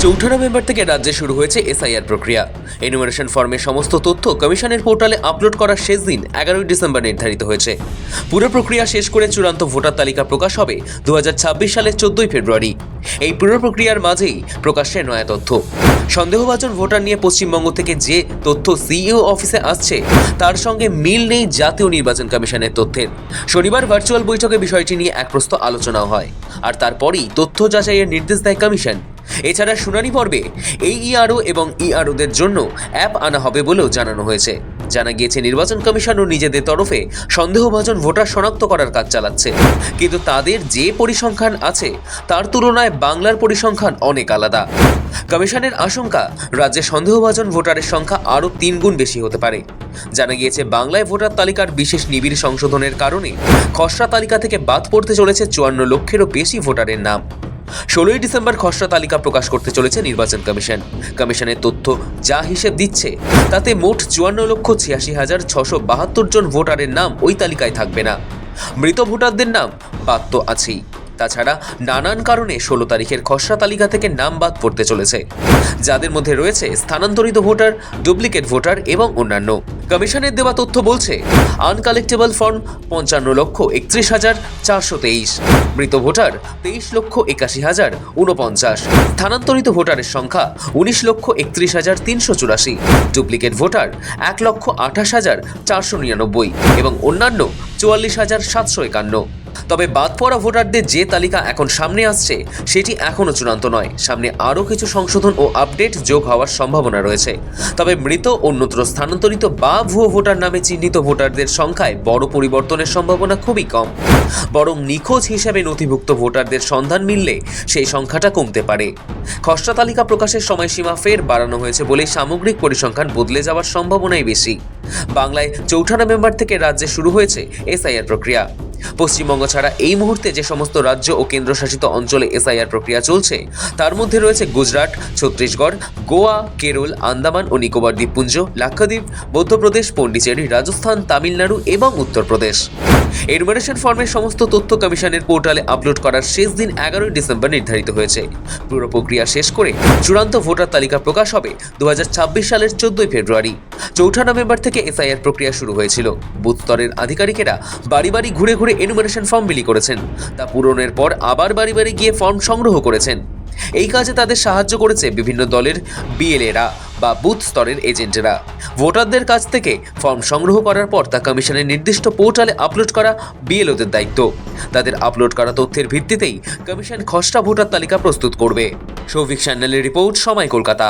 চৌঠা নভেম্বর থেকে রাজ্যে শুরু হয়েছে এসআইআর প্রক্রিয়া। এনুমারেশন ফর্মের সমস্ত তথ্য কমিশনের পোর্টালে আপলোড করার শেষ দিন 11 ডিসেম্বর নির্ধারিত হয়েছে। পুরো প্রক্রিয়া শেষ করে চূড়ান্ত ভোটার তালিকা প্রকাশ হবে 2026 সালের 14 ফেব্রুয়ারি। এই পুরো প্রক্রিয়ার মাঝেই প্রকাশ্যে নয়া তথ্য। সন্দেহভাজন ভোটার নিয়ে পশ্চিমবঙ্গ থেকে যে তথ্য সিইও অফিসে আসছে তার সঙ্গে মিল নেই জাতীয় নির্বাচন কমিশনের তথ্যের। শনিবার ভার্চুয়াল বৈঠকে বিষয়টি নিয়ে এক প্রস্ত আলোচনাও হয়, আর তারপরই তথ্য যাচাইয়ের নির্দেশ দেয় কমিশন। এছাড়া শুনানি পর্বে এই ইআরও এবং ইআরওদের জন্য অ্যাপ আনা হবে বলেও জানানো হয়েছে। জানা গিয়েছে নির্বাচন কমিশনও নিজেদের তরফে সন্দেহভাজন ভোটার শনাক্ত করার কাজ চালাচ্ছে, কিন্তু তাদের যে পরিসংখ্যান আছে তার তুলনায় বাংলার পরিসংখ্যান অনেক আলাদা। কমিশনের আশঙ্কা রাজ্যে সন্দেহভাজন ভোটারের সংখ্যা আরও 3 গুণ বেশি হতে পারে। জানা গিয়েছে বাংলায় ভোটার তালিকার বিশেষ নিবিড় সংশোধনের কারণে খসড়া তালিকা থেকে বাদ পড়তে চলেছে 54 লক্ষেরও বেশি ভোটারের নাম। 16 ডিসেম্বর খসড়া তালিকা প্রকাশ করতে চলেছে নির্বাচন কমিশন। কমিশনের তথ্য যা হিসেব দিচ্ছে তাতে মোট 54,86,672 জন ভোটারের নাম ওই তালিকায় থাকবে না। মৃত ভোটারদের নাম বাদ তো আছেই, তাছাড়া নানান কারণে 16 তারিখের খসড়া তালিকা থেকে নাম বাদ পড়তে চলেছে, যাদের মধ্যে রয়েছে স্থানান্তরিত ভোটার, ডুপ্লিকেট ভোটার এবং অন্যান্য। কমিশনের দেওয়া তথ্য বলছে আনকালেক্টেবল ফর্ম 55,31,423, মৃত ভোটার 23,81,049, স্থানান্তরিত ভোটারের সংখ্যা 19,31,384, ডুপ্লিকেট ভোটার 1,28,499 এবং অন্যান্য 44,751। তবে বাদ পড়া ভোটারদের যে তালিকা এখন সামনে আসছে সেটি এখনও চূড়ান্ত নয়। সামনে আরও কিছু সংশোধন ও আপডেট যোগ হওয়ার সম্ভাবনা রয়েছে। তবে মৃত, অন্যত্র স্থানান্তরিত বা ভুয়ো ভোটার নামে চিহ্নিত ভোটারদের সংখ্যায় বড় পরিবর্তনের সম্ভাবনা খুবই কম। বরং নিখোঁজ হিসেবে নথিভুক্ত ভোটারদের সন্ধান মিললে সেই সংখ্যাটা কমতে পারে। খসড়া তালিকা প্রকাশের সময়সীমা ফের বাড়ানো হয়েছে বলে সামগ্রিক পরিসংখ্যান বদলে যাওয়ার সম্ভাবনাই বেশি। বাংলায় 4 নভেম্বর থেকে রাজ্যে শুরু হয়েছে এসআইআর প্রক্রিয়া। পশ্চিমবঙ্গ ছাড়া এই মুহূর্তে যে সমস্ত রাজ্য ও কেন্দ্রশাসিত অঞ্চলে এসআইআর প্রক্রিয়া চলছে তার মধ্যে রয়েছে গুজরাট, ছত্তিশগড়, গোয়া, কেরল, আন্দামান ও নিকোবর দ্বীপপুঞ্জ, লাক্ষাদ্বীপ, মধ্যপ্রদেশ, পন্ডিচেরি, রাজস্থান, তামিলনাড়ু এবং উত্তরপ্রদেশ। এনুমারেশন ফর্মের সমস্ত তথ্য কমিশনের পোর্টালে আপলোড করার শেষ দিন 11 ডিসেম্বর নির্ধারিত হয়েছে। পুরো প্রক্রিয়া শেষ করে চূড়ান্ত ভোটার তালিকা প্রকাশ হবে 2026 সালের 14 ফেব্রুয়ারি। 4 নভেম্বর থেকে এসআইআর প্রক্রিয়া শুরু হয়েছিল। বুথ স্তরের আধিকারিকেরা বাড়ি বাড়ি ঘুরে ঘুরে এনুমারেশন ফর্ম বিলি করেছেন। তা পূরণের পর আবার বাড়ি বাড়ি গিয়ে ফর্ম সংগ্রহ করেছেন। এই কাজে তাদের সাহায্য করেছে বিভিন্ন দলের বিএলএরা বা বুথ স্তরের এজেন্টেরা। ভোটারদের কাছ থেকে ফর্ম সংগ্রহ করার পর তা কমিশনের নির্দিষ্ট পোর্টালে আপলোড করা বিএলওদের দায়িত্ব। তাদের আপলোড করা তথ্যের ভিত্তিতেই কমিশন খসড়া ভোটার তালিকা প্রস্তুত করবে। সৌভিক সান্যালের রিপোর্ট, সময়, কলকাতা।